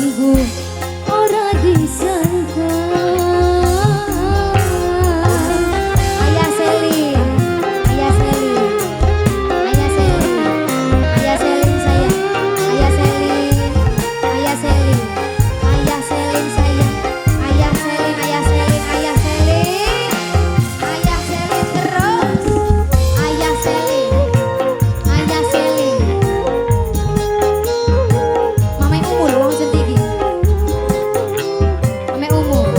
sungguh ora disangka. Ayah Selin, Ayah Selin, Ayah Selin, Ayah Selin sayang, Ayah Selin, Ayah Selin, Ayah Selin sayang, Ayah Selin, Ayah Selin, Ayah Selin, Ayah Selin terus, Ayah Selin, Ayah Selin. Mamai umur wong sendiri. Mamai umur.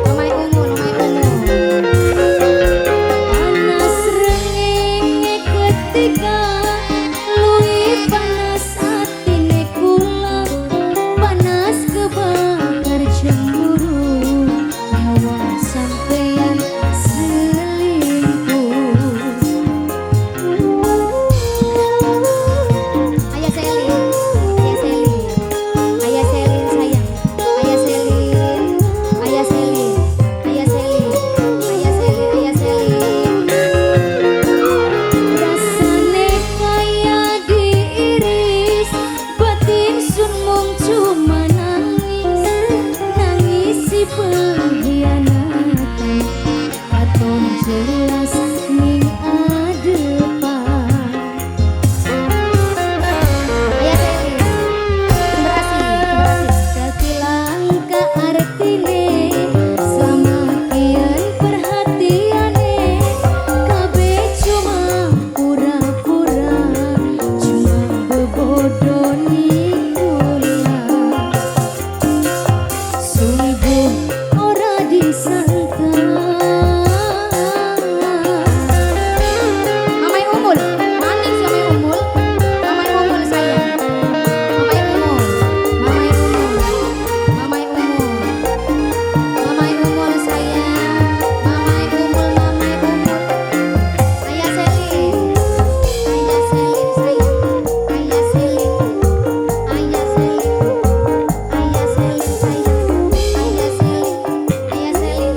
Mamai umur, mamai umur. Panas rengenge ketika luwih panas atine kula, panas kebakar cemburu nyawa sampeyan selingkuh. Ayah Selin, Ayah Selin, Ayah Selin sayang, Ayah Selin, Ayah Selin, Ayah Selin, Ayah Selin, Ayah Selin. Rasane kaya diiris, batin sun mung cuma nangis, nangisi pengkhianatan, katon jelas ning adepan. Ayah Selin, berhasil, kakilangka artine, selama kian perhatiane, kabeh cuma pura-pura, cuma bebodoni kula. Sungguh ora disangka. Mamai umul, manis mamai umul, mamai umul sayang, mamai umul, mamai umul, mamai umul, mamai umul sayang, mamai umul, mamai umul. Ayah Selin, Ayah Selin sayang, Ayah Selin, Ayah Selin, Ayah Selin sayang, Ayah Selin, Ayah Selin.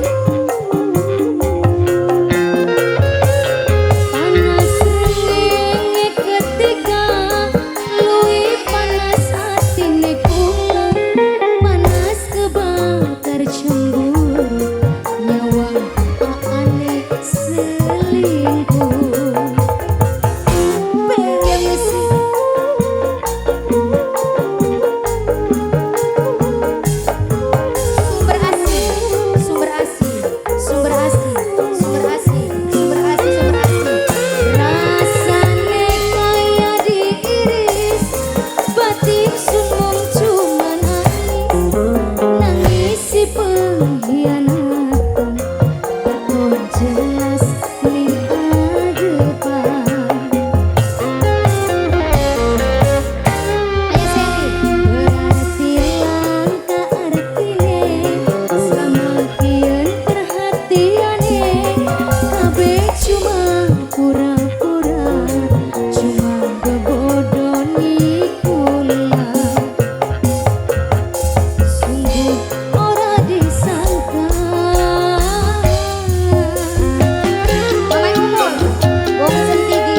Panas rengenge ketika luwih panas atine kula, panas kebakar cemburu nyawa aane selingkuh. Pengen musik sumber asli, sumber asli, sumber asli, sumber asli, sumber asli, sumber asli. Rasane kaya diiris, batin sun mung cuma nangis, nangisi pengkhianatan, katon jelas ning adepan. Ayah Selin, berarti langka artine, selama kian perhatiane, kabeh cuma pura-pura, cuma bebodoni kula. Sungguh ora disangka. Mamai umur, wong sentigi.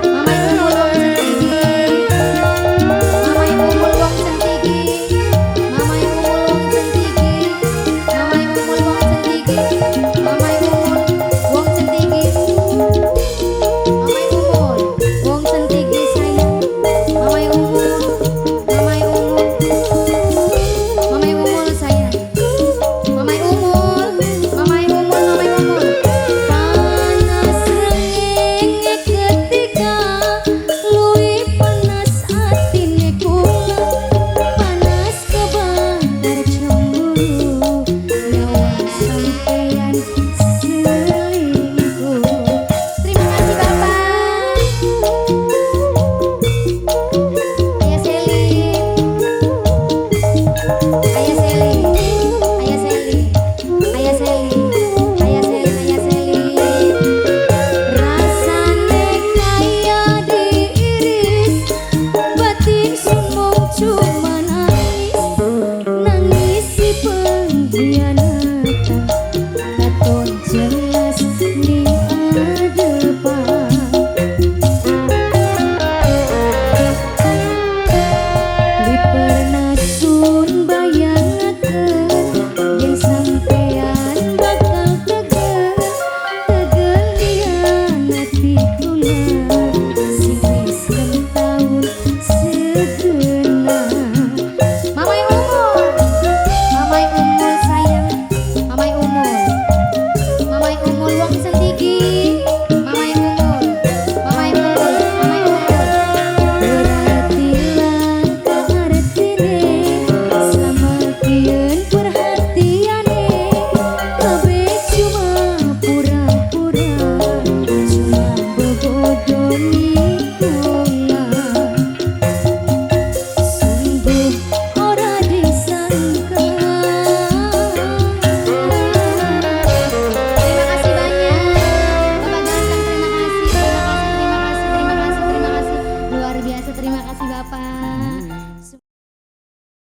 Mamai umur, wong sentigi. Mamai umur, wong sentigi. Mamai umur, wong sentigi. Mamai umur, wong sentigi. Mamai umur, wong sentigi. Mamai umur, wong sentigi sayang. Mamai umur, mamai umur. Mamai umur sayang, mamai umur, mamai umur, mamai umur. Panas rengenge ketika luwih panas atine kula, panas kebakar cemburu nyawa sampeyan selingkuh. Terima kasih Bapak. Ayah Selin, Ayah Selin, Ayah Selin, Ayah Selin, Ayah Selin, Ayah Selin. Rasane kaya diiris, batin sun mung cuma